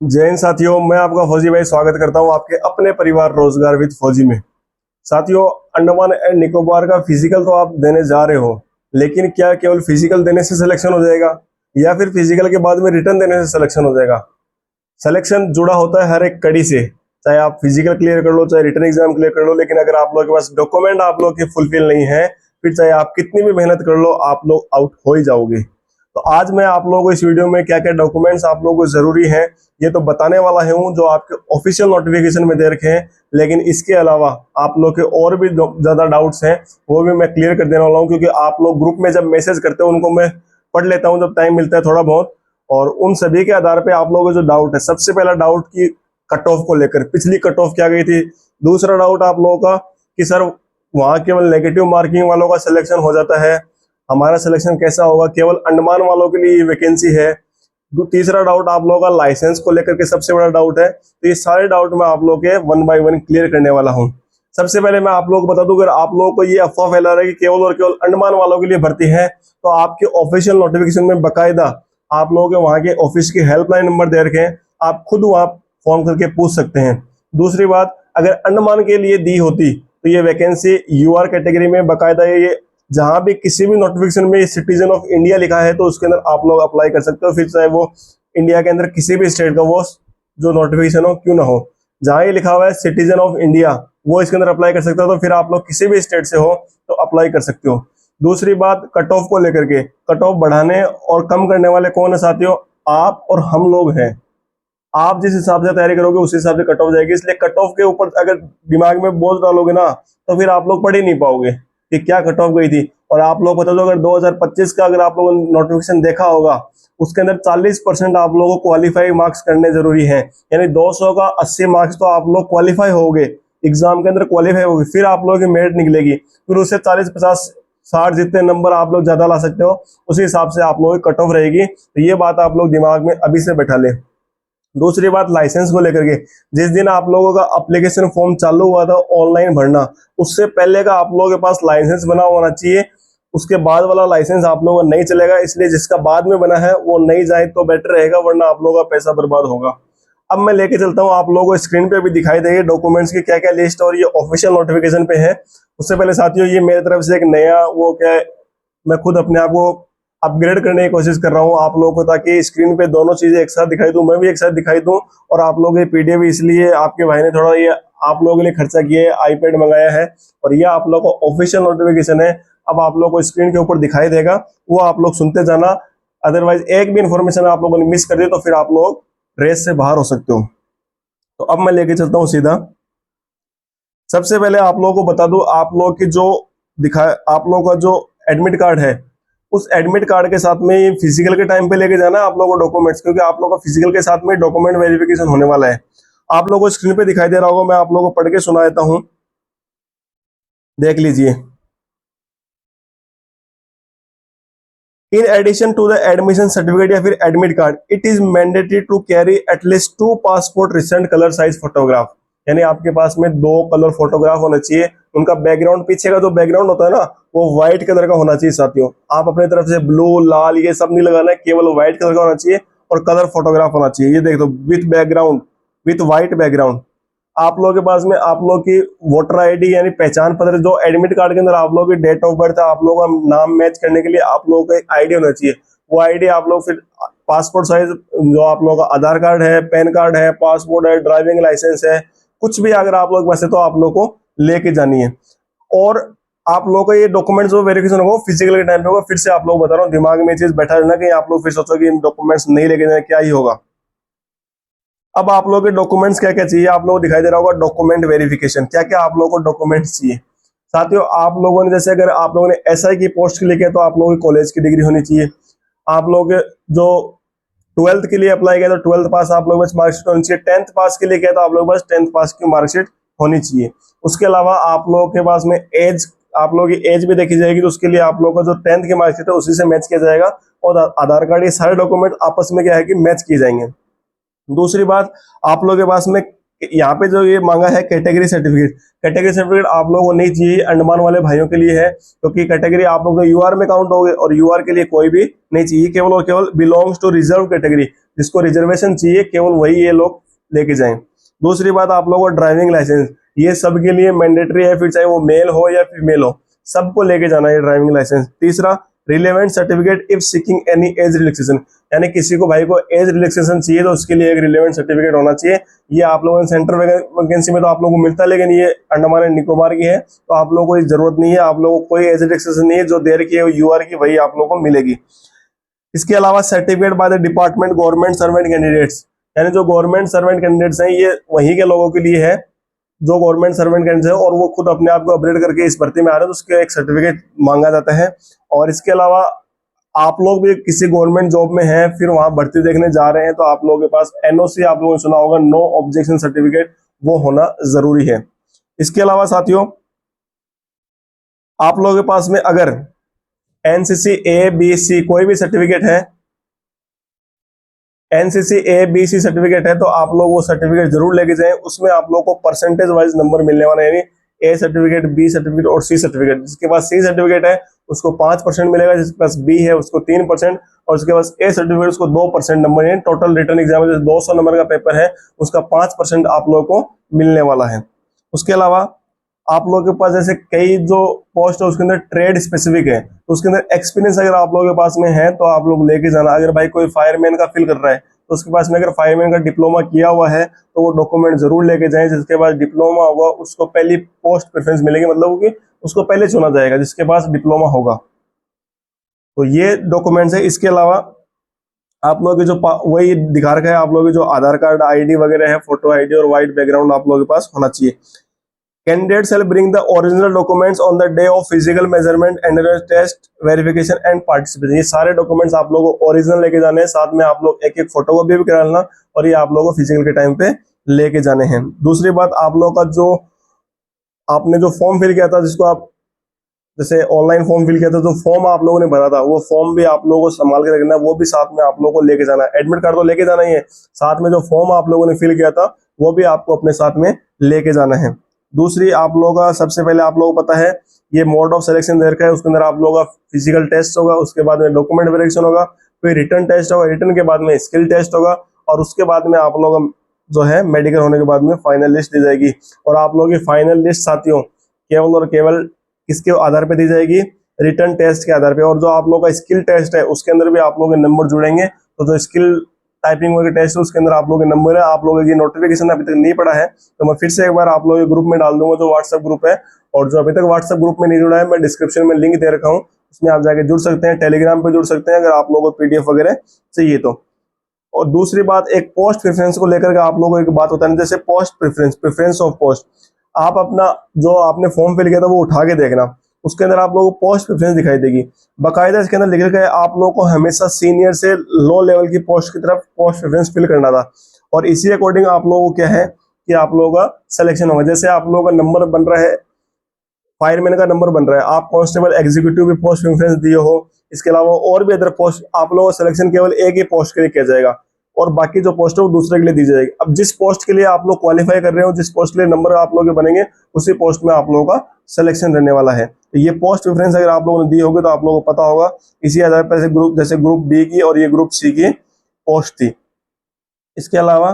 जय हिंद साथियों, मैं आपका फौजी भाई स्वागत करता हूं आपके अपने परिवार रोजगार विद फौजी में। साथियों, अंडमान एंड निकोबार का फिजिकल तो आप देने जा रहे हो, लेकिन क्या केवल फिजिकल देने से सिलेक्शन हो जाएगा या फिर फिजिकल के बाद में रिटर्न देने से सिलेक्शन हो जाएगा? सिलेक्शन जुड़ा होता है हर एक कड़ी से, चाहे आप फिजिकल क्लियर कर लो, चाहे रिटर्न एग्जाम क्लियर कर लो, लेकिन अगर आप लोगों के पास डॉक्यूमेंट आप लोग के फुलफिल नहीं है, फिर चाहे आप कितनी भी मेहनत कर लो, आप लोग आउट हो ही जाओगे। तो आज मैं आप लोगों को इस वीडियो में क्या क्या डॉक्यूमेंट्स आप लोगों को जरूरी है ये तो बताने वाला हूँ, जो आपके ऑफिशियल नोटिफिकेशन में दे रखे हैं। लेकिन इसके अलावा आप लोग के और भी ज्यादा डाउट्स हैं, वो भी मैं क्लियर कर देने वाला हूँ, क्योंकि आप लोग ग्रुप में जब मैसेज करते हो उनको मैं पढ़ लेता हूँ जब टाइम मिलता है थोड़ा बहुत, और उन सभी के आधार पे आप लोगों को जो डाउट है, सबसे पहला डाउट की कट ऑफ को लेकर, पिछली कट ऑफ क्या गई थी। दूसरा डाउट आप लोगों का कि सर वहां केवल नेगेटिव मार्किंग वालों का सिलेक्शन हो जाता है, हमारा सिलेक्शन कैसा होगा, केवल अंडमान वालों के लिए वैकेंसी है। तीसरा डाउट आप लोगों का लाइसेंस को लेकर के सबसे बड़ा डाउट है। तो ये सारे डाउट मैं आप लोगों के वन बाय वन क्लियर करने वाला हूँ। सबसे पहले मैं आप लोगों को बता दूं, अगर आप लोगों को ये अफवाह फैला रहा है कि केवल और केवल अंडमान वालों के लिए भर्ती है, तो आपके ऑफिशियल नोटिफिकेशन में बकायदा आप लोगों के वहां के ऑफिस की हेल्पलाइन नंबर दे रखे हैं, आप खुद वहां फोन करके पूछ सकते हैं। दूसरी बात, अगर अंडमान के लिए दी होती तो ये वैकेंसी यूआर कैटेगरी में बकायदा ये जहां भी किसी भी नोटिफिकेशन में सिटीजन ऑफ इंडिया लिखा है तो उसके अंदर आप लोग अप्लाई कर सकते हो, फिर चाहे वो इंडिया के अंदर किसी भी स्टेट का वो जो नोटिफिकेशन हो क्यों ना हो। जहां ये लिखा हुआ है सिटीजन ऑफ इंडिया, वो इसके अंदर अप्लाई कर सकते हो, तो फिर आप लोग किसी भी स्टेट से हो तो अप्लाई कर सकते हो। दूसरी बात, कट ऑफ को लेकर के, कट ऑफ बढ़ाने और कम करने वाले कौन है साथियों? आप और हम लोग हैं। आप जिस हिसाब से तैयारी करोगे उस हिसाब से कट ऑफ जाएगी, इसलिए कट ऑफ के ऊपर अगर दिमाग में बोझ डालोगे ना, तो फिर आप लोग पढ़ ही नहीं पाओगे कि क्या कट ऑफ गई थी। और आप लोग बता दो, अगर 2025 का अगर आप लोगों ने नोटिफिकेशन देखा होगा, उसके अंदर 40% आप लोगों को क्वालिफाई मार्क्स करने जरूरी है, यानी 200 का 80 मार्क्स तो आप लोग क्वालिफाई होगे, एग्जाम के अंदर क्वालिफाई होगी, फिर आप लोगों की मेरिट निकलेगी, फिर उससे 40, 50, 60 जितने नंबर आप लोग ज्यादा ला सकते हो, उसी हिसाब से आप लोगों की कट ऑफ रहेगी। तो ये बात आप लोग दिमाग में अभी से बैठा ले। दूसरी बात, लाइसेंस को लेकर के, जिस दिन आप लोगों का एप्लीकेशन फॉर्म चालू हुआ था ऑनलाइन भरना, उससे पहले का आप लोगों के पास लाइसेंस बना होना चाहिए। उसके बाद वाला लाइसेंस आप लोगों का नहीं चलेगा, इसलिए जिसका बाद में बना है वो नहीं जाए तो बेटर रहेगा, वरना आप लोगों का पैसा बर्बाद होगा। अब मैं लेके चलता हूँ आप लोगों को, स्क्रीन पे भी दिखाई देगी डॉक्यूमेंट्स की क्या क्या लिस्ट, और ये ऑफिशियल नोटिफिकेशन पे है। उससे पहले साथियों, ये मेरी तरफ से एक नया वो क्या है, मैं खुद अपने आप को अपग्रेड करने की कोशिश कर रहा हूँ आप लोगों को, ताकि स्क्रीन पे दोनों चीजें एक साथ दिखाई दूं, मैं भी एक साथ दिखाई दूं, और आप लोगों के पीडीएफ इसलिए आपके भाई ने थोड़ा ये आप लोगों के लिए खर्चा किया है, आईपैड मंगाया है, और ये आप लोगों को ऑफिशियल नोटिफिकेशन है। अब आप लोगों को स्क्रीन के ऊपर दिखाई देगा, वो आप लोग सुनते जाना, अदरवाइज एक भी इंफॉर्मेशन आप लोगों ने मिस कर दी तो फिर आप लोग रेस से बाहर हो सकते हो। तो अब मैं लेके चलता हूँ सीधा। सबसे पहले आप लोगों को बता दूं, आप लोग की जो आप लोगों का जो एडमिट कार्ड है, उस एडमिट कार्ड के साथ में फिजिकल के टाइम पे लेके जाना है आप लोगों को डॉक्यूमेंट्स, क्योंकि आप लोगों का फिजिकल के साथ में डॉक्यूमेंट वेरिफिकेशन होने वाला है। आप लोगों को स्क्रीन पे दिखाई दे रहा होगा, मैं आप लोगों को पढ़ के सुना देता हूं, देख लीजिए। In addition to the admission certificate या फिर admit card, it is mandatory to carry at least 2 passport recent colour size photograph, यानी आपके पास में 2 कलर फोटोग्राफ होना चाहिए। उनका बैकग्राउंड, पीछे का जो बैकग्राउंड होता है ना, वो व्हाइट कलर का होना चाहिए साथियों। आप अपने तरफ से ब्लू, लाल ये सब नहीं लगाना है, केवल व्हाइट कलर का होना चाहिए, और कलर फोटोग्राफ होना चाहिए। ये देख दो, with background, with white background. आप लोगों के पास में आप लोग की वोटर आईडी यानी पहचान पत्र, जो एडमिट कार्ड के अंदर आप लोगों की डेट ऑफ बर्थ है, आप लोगों का नाम मैच करने के लिए आप लोगों का एक आईडी होना चाहिए। वो आईडी आप लोग फिर पासपोर्ट साइज, जो आप लोगों का आधार कार्ड है, पैन कार्ड है, पासपोर्ट है, ड्राइविंग लाइसेंस है, कुछ भी अगर आप लोग पास है तो आप लोग को लेके जानी है। और आप लोग का ये डॉक्यूमेंट्स जो वेरिफिकेशन होगा फिजिकल के टाइम पे होगा। फिर से आप लोग बता रहा हूँ, दिमाग में ये चीज बैठा रहना कि आप लोग फिर सोचो कि इन डॉक्यूमेंट्स नहीं लेके जाए, क्या ही होगा। अब आप लोगों के डॉक्यूमेंट्स क्या क्या चाहिए, आप लोगों को दिखाई दे रहा होगा डॉक्यूमेंट वेरिफिकेशन, क्या क्या आप लोगों को डॉक्यूमेंट्स चाहिए। साथियों, आप लोगों ने जैसे अगर आप लोगों ने एसआई की पोस्ट के लिए किया तो आप लोगों की कॉलेज की डिग्री होनी चाहिए। आप लोग जो 12th के लिए अप्लाई किया तो 12th पास आप लोग बस मार्कशीट होनी चाहिए। 10th पास के लिए किया तो आप लोग बस 10th पास की मार्कशीट होनी चाहिए। उसके अलावा आप लोगों के पास में एज, आप लोगों की एज भी देखी जाएगी, तो उसके लिए आप लोगों का जो 10th की मार्कशीट है उसी से मैच किया जाएगा, और आधार कार्ड, ये सारे डॉक्यूमेंट आपस में क्या है कि मैच किए जाएंगे। दूसरी बात, आप लोगों के पास में यहाँ पे जो ये मांगा है कैटेगरी सर्टिफिकेट, कैटेगरी सर्टिफिकेट आप लोगों को नहीं चाहिए, अंडमान वाले भाइयों के लिए है, क्योंकि कैटेगरी आप लोगों को यूआर में काउंट होगी, और यूआर के लिए कोई भी नहीं चाहिए, केवल और केवल बिलोंग्स टू रिजर्व कैटेगरी, जिसको रिजर्वेशन चाहिए केवल वही ये लोग लेके जाएं। दूसरी बात, आप लोगों को ड्राइविंग लाइसेंस, ये सबके लिए मैंडेटरी है, फिर चाहे वो मेल हो या फीमेल हो, सबको लेके जाना है ड्राइविंग लाइसेंस। तीसरा, relevant certificate if seeking any age relaxation, यानी किसी को भाई को एज रिलैक्सेशन चाहिए तो उसके लिए एक रिलेवेंट सर्टिफिकेट होना चाहिए। ये आप लोगों ने सेंट्रल वैकेंसी में तो आप लोगों को मिलता है, लेकिन ये अंडमान एंड निकोबार की है तो आप लोगों को इस जरूरत नहीं है, आप लोगों को कोई एज रिलैक्सेशन नहीं है, जो देर की है यूआर की वही आप लोगों को मिलेगी। इसके अलावा certificate by the department government servant candidates, यानी जो गवर्नमेंट सर्वेंट कैंडिडेट्स हैं ये वहीं के लोगों के लिए है जो गवर्नमेंट सर्वेंट कैंडिडेट है और वो खुद अपने आप को अपडेट करके इस भर्ती में आ रहे हैं, तो उसके एक सर्टिफिकेट मांगा जाता है। और इसके अलावा आप लोग भी किसी गवर्नमेंट जॉब में हैं, फिर वहां भर्ती देखने जा रहे हैं, तो आप लोगों के पास एनओसी, आप लोगों ने सुना होगा, नो ऑब्जेक्शन सर्टिफिकेट, वो होना जरूरी है। इसके अलावा साथियों, आप लोगों के पास में अगर एनसीसी ए बी सी कोई भी सर्टिफिकेट है, NCC A B C certificate है, तो आप लोग वो सर्टिफिकेट जरूर लेके जाएं। उसमें आप लोग को परसेंटेज वाइज नंबर मिलने वाला है, यानी ए सर्टिफिकेट, बी सर्टिफिकेट और सी सर्टिफिकेट। जिसके पास सी सर्टिफिकेट है उसको 5% मिलेगा, जिसके पास बी है उसको 3% और उसके पास ए सर्टिफिकेट उसको 2% नंबर, यानी टोटल रिटर्न एग्जाम में 200 नंबर का पेपर है उसका 5% आप लोगों को मिलने वाला है। उसके अलावा आप लोगों के पास जैसे कई जो पोस्ट है उसके अंदर ट्रेड स्पेसिफिक है, तो उसके अंदर एक्सपीरियंस अगर आप लोगों के पास में है तो आप लोग लेके जाना। अगर भाई कोई फायरमैन का फील कर रहा है तो उसके पास में अगर फायरमैन का डिप्लोमा किया हुआ है तो वो डॉक्यूमेंट जरूर लेके जाएं। जिसके पास डिप्लोमा होगा उसको पहली पोस्ट प्रेफरेंस मिलेगी, मतलब कि उसको पहले चुना जाएगा जिसके पास डिप्लोमा होगा। तो ये डॉक्यूमेंट्स है। इसके अलावा आप लोगों की जो वही दिखा रखा है, आप लोगों की जो आधार कार्ड, आईडी वगैरह है, फोटो आईडी और व्हाइट बैकग्राउंड आप लोगों के पास होना चाहिए। Candidate shall bring the original documents on the day of physical measurement, endurance test, verification and participation। ये सारे डॉक्यूमेंट्स आप लोगों को ओरिजिनल लेके जाने हैं, साथ में आप लोग एक एक फोटो कॉपी भी करा लेना और ये आप लोगों को फिजिकल के टाइम पे लेके जाने हैं। दूसरी बात, आप लोगों का जो आपने जो फॉर्म फिल किया था, जिसको आप जैसे ऑनलाइन फॉर्म फिल किया था, जो फॉर्म आप लोगों ने भरा था वो फॉर्म भी आप लोगों को संभाल के रखना है, वो भी साथ में आप लोगों को लेके जाना है। एडमिट कार्ड तो लेके जाना ही है, साथ में जो फॉर्म आप लोगों ने फिल किया था वो भी आपको अपने साथ में लेके जाना है। दूसरी, आप लोगों का सबसे पहले आप लोगों को पता है ये मोड ऑफ सिलेक्शन दे रखा है, उसके अंदर आप लोगों का फिजिकल टेस्ट होगा, उसके बाद में डॉक्यूमेंट वेरिफिकेशन होगा, फिर रिटर्न टेस्ट होगा, रिटर्न के बाद में स्किल टेस्ट होगा और उसके बाद में आप लोगों का जो है मेडिकल होने के बाद में फाइनल लिस्ट दी जाएगी। और आप लोगों की फाइनल लिस्ट साथियों केवल और केवल किसके आधार पर दी जाएगी? रिटर्न टेस्ट के आधार पर। और जो आप लोगों का स्किल टेस्ट है उसके अंदर भी आप लोगों के नंबर जुड़ेंगे, तो जो स्किल टाइपिंग वगैरह टेस्ट है उसके अंदर आप लोगों के नंबर है। आप लोगों की नोटिफिकेशन अभी तक नहीं पड़ा है तो मैं फिर से एक बार आप लोगों के ग्रुप में डाल दूंगा, जो व्हाट्सएप ग्रुप है। और जो अभी तक व्हाट्सएप ग्रुप में नहीं जुड़ा है, मैं डिस्क्रिप्शन में लिंक दे रखा हूँ, उसमें आप जाके जुड़ सकते हैं। टेलीग्राम पे जुड़ सकते हैं अगर आप लोगों को पीडीएफ वगैरह चाहिए तो। और दूसरी बात, एक पोस्ट प्रेफरेंस को लेकर के आप लोगों को एक बात बतानी, जैसे post preference, preference of post, आप अपना जो आपने फॉर्म फिल किया था वो उठा के देखना, उसके अंदर आप लोगों को पोस्ट प्रेफरेंस दिखाई देगी। बाकायदा इसके अंदर लिख रखा है आप लोगों को हमेशा सीनियर से लो लेवल की पोस्ट की तरफ पोस्ट प्रेफरेंस फिल करना था और इसी अकॉर्डिंग आप लोगों को क्या है कि आप लोगों का सिलेक्शन होगा। जैसे आप लोगों का नंबर बन रहा है, फायरमैन का नंबर बन रहा है, आप कांस्टेबल एग्जीक्यूटिव भी पोस्ट प्रेफरेंस दिए हो, इसके अलावा और भी अदर पोस्ट, आप लोगों का सिलेक्शन केवल एक ही पोस्ट के लिए किया जाएगा और बाकी जो पोस्ट है वो दूसरे के लिए दी जाएगी। अब जिस पोस्ट के लिए आप लोग क्वालिफाई कर रहे हो, जिस पोस्ट के लिए नंबर आप लोग के बनेंगे, उसी पोस्ट में आप लोगों का सिलेक्शन रहने वाला है। तो ये पोस्ट प्रेफरेंस अगर आप लोगों ने दी होगी तो आप लोगों को पता होगा। इसी आधार पर जैसे ग्रुप बी की और ये ग्रुप सी की पोस्ट थी। इसके अलावा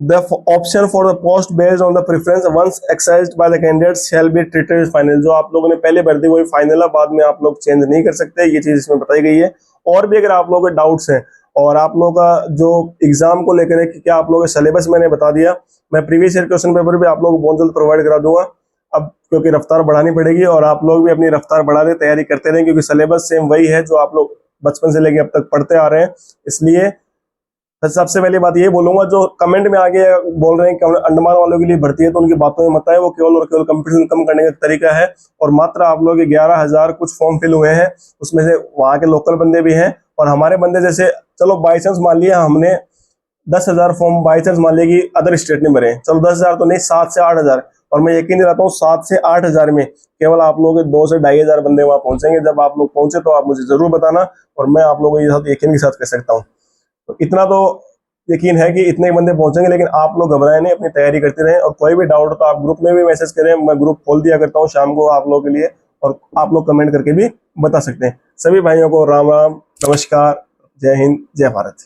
the option for the post based on the preference once exercised by the candidate shall be treated as final. जो आप लोगों ने पहले भर दी वही फाइनल है, बाद में आप लोग चेंज नहीं कर सकते, ये चीज इसमें बताई गई है। और भी अगर आप लोगों के डाउट्स हैं और आप लोगों का जो एग्जाम को लेकर है कि क्या आप लोगों का सिलेबस मैंने बता दिया, मैं प्रीवियस ईयर क्वेश्चन पेपर भी आप लोगों को बहुत जल्द प्रोवाइड करा दूंगा। अब क्योंकि रफ्तार बढ़ानी पड़ेगी और आप लोग भी अपनी रफ्तार बढ़ा दें, तैयारी करते रहें, क्योंकि सिलेबस सेम वही है जो आप लोग बचपन से लेके अब तक पढ़ते आ रहे हैं। इसलिए सबसे पहली बात ये बोलूंगा, जो कमेंट में आगे बोल रहे हैं कि अंडमान वालों के लिए भर्ती है, तो उनकी बातों में मत आए, वो केवल और केवल कंपटीशन कम करने का तरीका है। और मात्र आप लोग 11,000 कुछ फॉर्म फिल हुए हैं, उसमें से वहां के लोकल बंदे भी हैं और हमारे बंदे, जैसे चलो बाई चांस मान लिया हमने 10,000 फॉर्म बाई चांस मान लिया कि अदर स्टेट ने भरे, चलो 10,000 तो नहीं, 7 से 8,000, और मैं यकीन दिलाता हूँ 7 से 8,000 में केवल आप लोगों के 2 से 2,500 बंदे वहां पहुंचेंगे। जब आप लोग पहुंचे तो आप मुझे जरूर बताना और मैं आप लोगों के साथ यकीन के साथ कह सकता हूँ। तो इतना तो यकीन है कि इतने बंदे पहुंचेंगे, लेकिन आप लोग घबराए नहीं, अपनी तैयारी करते रहें। और कोई भी डाउट हो तो आप ग्रुप में भी मैसेज करें, मैं ग्रुप खोल दिया करता हूँ शाम को आप लोगों के लिए, और आप लोग कमेंट करके भी बता सकते हैं। सभी भाइयों को राम राम, नमस्कार, जय हिंद, जय भारत।